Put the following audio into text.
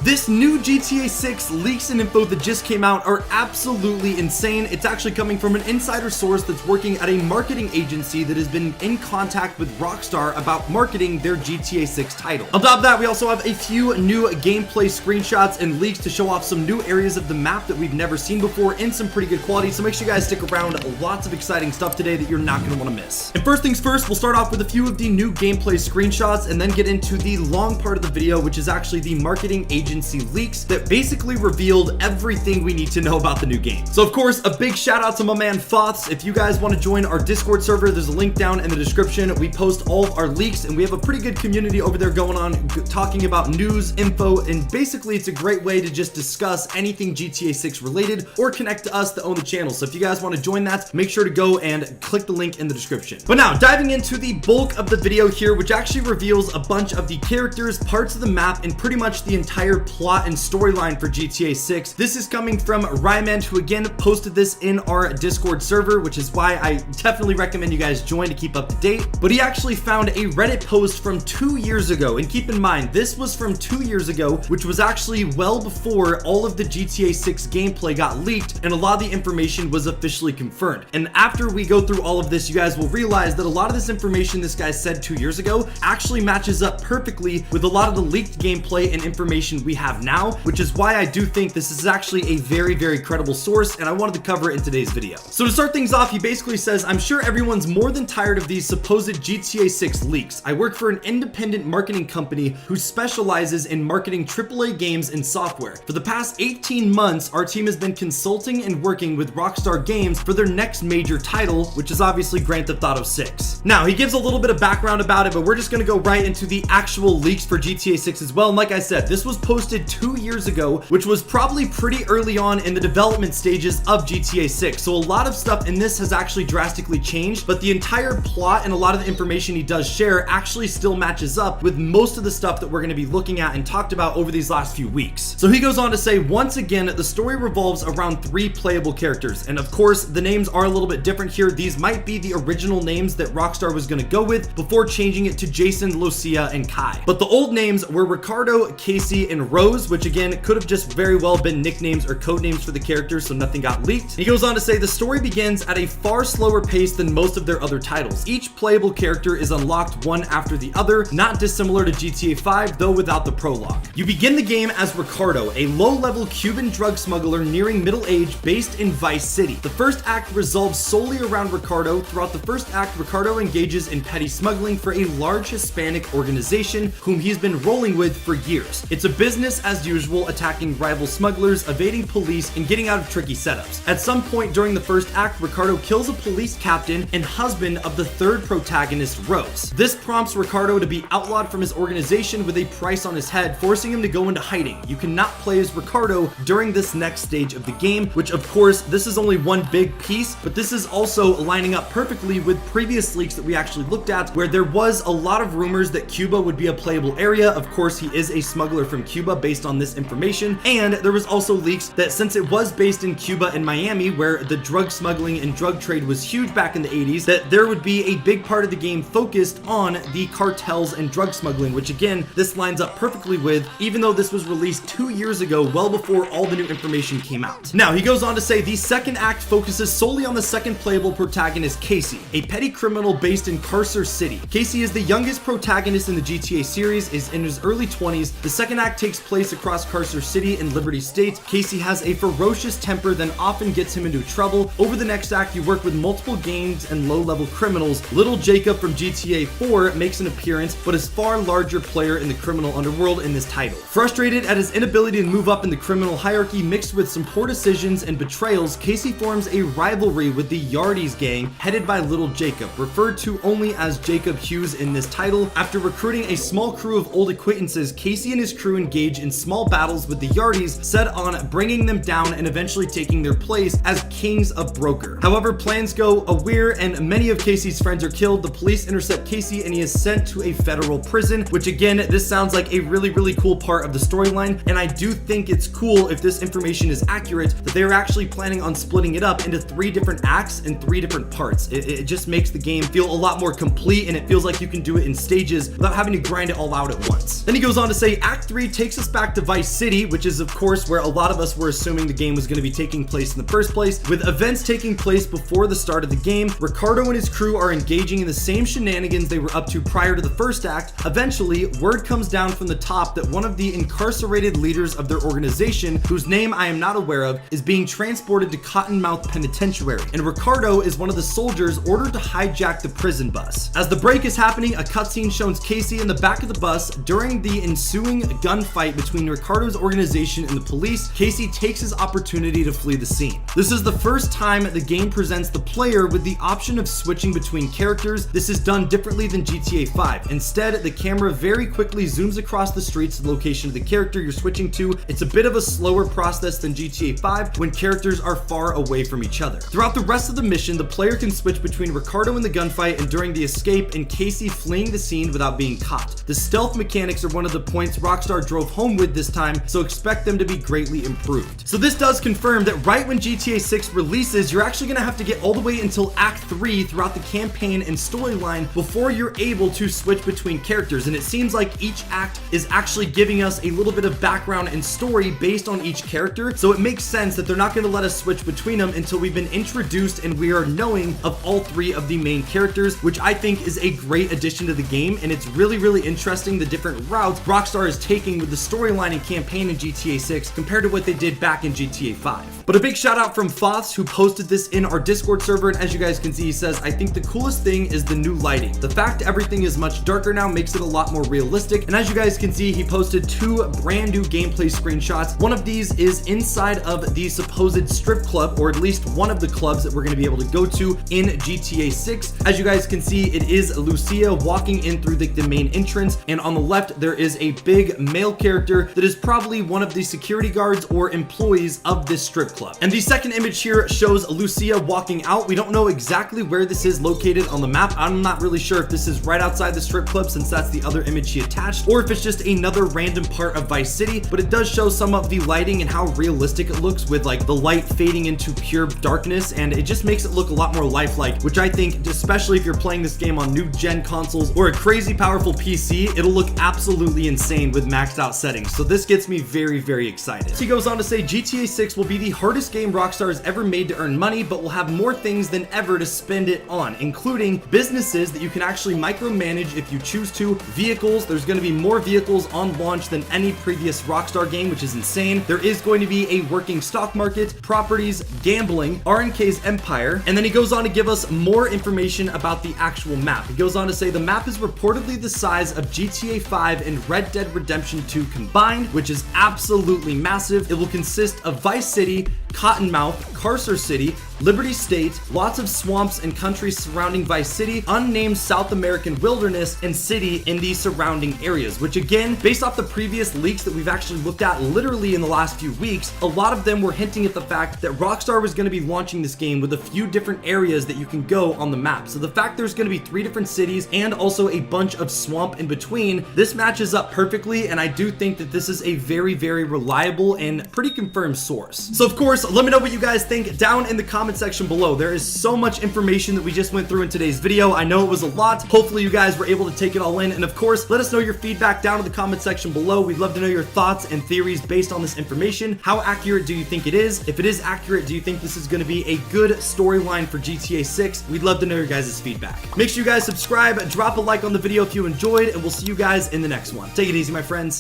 This new GTA 6 leaks and info that just came out are absolutely insane. It's actually coming from an insider source that's working at a marketing agency that has been in contact with Rockstar about marketing their GTA 6 title. On top of that, we also have a few new gameplay screenshots and leaks to show off some new areas of the map that we've never seen before in some pretty good quality, so make sure you guys stick around. Lots of exciting stuff today that you're not going to want to miss. And first things first, we'll start off with a few of the new gameplay screenshots and then get into the long part of the video, which is actually the marketing agency leaks that basically revealed everything we need to know about the new game. So of course, a big shout out to my man Foths. If you guys want to join our Discord server, there's a link down in the description. We post all of our leaks and we have a pretty good community over there going on, talking about news, info, and basically it's a great way to just discuss anything GTA 6 related or connect to us that own the channel. So if you guys want to join that, make sure to go and click the link in the description. But now diving into the bulk of the video here, which actually reveals a bunch of the characters, parts of the map, and pretty much the entire plot and storyline for GTA 6. This is coming from Ryman, who again posted this in our Discord server, which is why I definitely recommend you guys join to keep up to date. But he actually found a Reddit post from 2 years ago, and keep in mind this was from 2 years ago, which was actually well before all of the GTA 6 gameplay got leaked and a lot of the information was officially confirmed. And after we go through all of this, you guys will realize that a lot of this information this guy said 2 years ago actually matches up perfectly with a lot of the leaked gameplay and information we have now, which is why I do think this is actually a very, very credible source, and I wanted to cover it in today's video. So to start things off, he basically says, I'm sure everyone's more than tired of these supposed GTA 6 leaks. I work for an independent marketing company who specializes in marketing AAA games and software. For the past 18 months, our team has been consulting and working with Rockstar Games for their next major title, which is obviously Grand Theft Auto 6. Now, he gives a little bit of background about it, but we're just gonna go right into the actual leaks for GTA 6 as well. And like I said, this was posted 2 years ago, which was probably pretty early on in the development stages of GTA 6. So a lot of stuff in this has actually drastically changed, but the entire plot and a lot of the information he does share actually still matches up with most of the stuff that we're going to be looking at and talked about over these last few weeks. So he goes on to say, once again, the story revolves around 3 playable characters. And of course, the names are a little bit different here. These might be the original names that Rockstar was going to go with before changing it to Jason, Lucia, and Kai. But the old names were Ricardo, Casey, and Rose, which again could have just very well been nicknames or code names for the characters, so nothing got leaked. He goes on to say the story begins at a far slower pace than most of their other titles. Each playable character is unlocked one after the other, not dissimilar to GTA 5, though without the prologue. You begin the game as Ricardo, a low-level Cuban drug smuggler nearing middle age based in Vice City. The first act resolves solely around Ricardo. Throughout the first act, Ricardo engages in petty smuggling for a large Hispanic organization whom he's been rolling with for years. It's a business as usual, attacking rival smugglers, evading police, and getting out of tricky setups. At some point during the first act, Ricardo kills a police captain and husband of the third protagonist, Rose. This prompts Ricardo to be outlawed from his organization with a price on his head, forcing him to go into hiding. You cannot play as Ricardo during this next stage of the game, which of course, this is only one big piece, but this is also lining up perfectly with previous leaks that we actually looked at, where there was a lot of rumors that Cuba would be a playable area. Of course, he is a smuggler from Cuba based on this information, and there was also leaks that since it was based in Cuba and Miami, where the drug smuggling and drug trade was huge back in the 80s, that there would be a big part of the game focused on the cartels and drug smuggling, which again, this lines up perfectly with, even though this was released 2 years ago, well before all the new information came out. Now, he goes on to say the second act focuses solely on the second playable protagonist, Casey, a petty criminal based in Carcer City. Casey is the youngest protagonist in the GTA series, is in his early 20s. The second act takes place across Carcer City and Liberty State. Casey has a ferocious temper that often gets him into trouble. Over the next act, you work with multiple gangs and low-level criminals. Little Jacob from GTA 4 makes an appearance, but is far larger player in the criminal underworld in this title. Frustrated at his inability to move up in the criminal hierarchy, mixed with some poor decisions and betrayals, Casey forms a rivalry with the Yardies gang, headed by Little Jacob, referred to only as Jacob Hughes in this title. After recruiting a small crew of old acquaintances, Casey and his crew engage in small battles with the Yardies, set on bringing them down and eventually taking their place as kings of Broker. However, plans go awry and many of Casey's friends are killed. The police intercept Casey and he is sent to a federal prison, which again, this sounds like a really cool part of the storyline, and I do think it's cool if this information is accurate that they're actually planning on splitting it up into 3 different acts and 3 different parts. It just makes the game feel a lot more complete, and it feels like you can do it in stages without having to grind it all out at once. Then he goes on to say Act 3 takes takes us back to Vice City, which is of course where a lot of us were assuming the game was going to be taking place in the first place. With events taking place before the start of the game, Ricardo and his crew are engaging in the same shenanigans they were up to prior to the first act. Eventually, word comes down from the top that one of the incarcerated leaders of their organization, whose name I am not aware of, is being transported to Cottonmouth Penitentiary, and Ricardo is one of the soldiers ordered to hijack the prison bus. As the break is happening, a cutscene shows Casey in the back of the bus. During the ensuing gunfight between Ricardo's organization and the police, Casey takes his opportunity to flee the scene. This is the first time the game presents the player with the option of switching between characters. This is done differently than GTA 5. Instead, the camera very quickly zooms across the streets to the location of the character you're switching to. It's a bit of a slower process than GTA 5 when characters are far away from each other. Throughout the rest of the mission, the player can switch between Ricardo in the gunfight and during the escape, and Casey fleeing the scene without being caught. The stealth mechanics are one of the points Rockstar drove home with this time, so expect them to be greatly improved. So this does confirm that right when GTA 6 releases, you're actually gonna have to get all the way until Act 3 throughout the campaign and storyline before you're able to switch between characters, and it seems like each act is actually giving us a little bit of background and story based on each character, so it makes sense that they're not going to let us switch between them until we've been introduced and we are knowing of all three of the main characters, which I think is a great addition to the game, and it's really interesting the different routes Rockstar is taking with the storyline and campaign in GTA 6 compared to what they did back in GTA 5. But a big shout out from Foths, who posted this in our Discord server, and as you guys can see, he says, I think the coolest thing is the new lighting. The fact everything is much darker now makes it a lot more realistic, and as you guys can see, he posted 2 brand new gameplay screenshots. One of these is inside of the supposed strip club, or at least one of the clubs that we're going to be able to go to in GTA 6. As you guys can see, it is Lucia walking in through the main entrance, and on the left there is a big male character that is probably one of the security guards or employees of this strip club. And the second image here shows Lucia walking out. We don't know exactly where this is located on the map. I'm not really sure if this is right outside the strip club, since that's the other image she attached, or if it's just another random part of Vice City, but it does show some of the lighting and how realistic it looks with like the light fading into pure darkness, and it just makes it look a lot more lifelike, which I think, especially if you're playing this game on new gen consoles or a crazy powerful PC, it'll look absolutely insane with maxed out settings. So this gets me very excited. He goes on to say GTA 6 will be the hardest game Rockstar has ever made to earn money, but will have more things than ever to spend it on, including businesses that you can actually micromanage if you choose to, vehicles. There's going to be more vehicles on launch than any previous Rockstar game, which is insane. There is going to be a working stock market, properties, gambling, RNK's empire, and then he goes on to give us more information about the actual map. He goes on to say the map is reportedly the size of GTA 5 and Red Dead Redemption 2 combined, which is absolutely massive. It will consist of Vice City, Cottonmouth, Carcer City, Liberty State, lots of swamps and country surrounding Vice City, unnamed South American wilderness, and city in the surrounding areas, which again, based off the previous leaks that we've actually looked at literally in the last few weeks, a lot of them were hinting at the fact that Rockstar was going to be launching this game with a few different areas that you can go on the map. So the fact there's going to be 3 different cities and also a bunch of swamp in between, this matches up perfectly, and I do think that this is a very reliable and pretty confirmed source. So of course, let me know what you guys think down in the comment section below. There is so much information that we just went through in today's video. I know it was a lot. Hopefully you guys were able to take it all in, and of course, let us know your feedback down in the comment section below. We'd love to know your thoughts and theories based on this information. How accurate do you think it is? If it is accurate, do you think this is going to be a good storyline for GTA 6? We'd love to know your guys' feedback. Make sure you guys subscribe, drop a like on the video if you enjoyed, and we'll see you guys in the next one. Take it easy, my friends.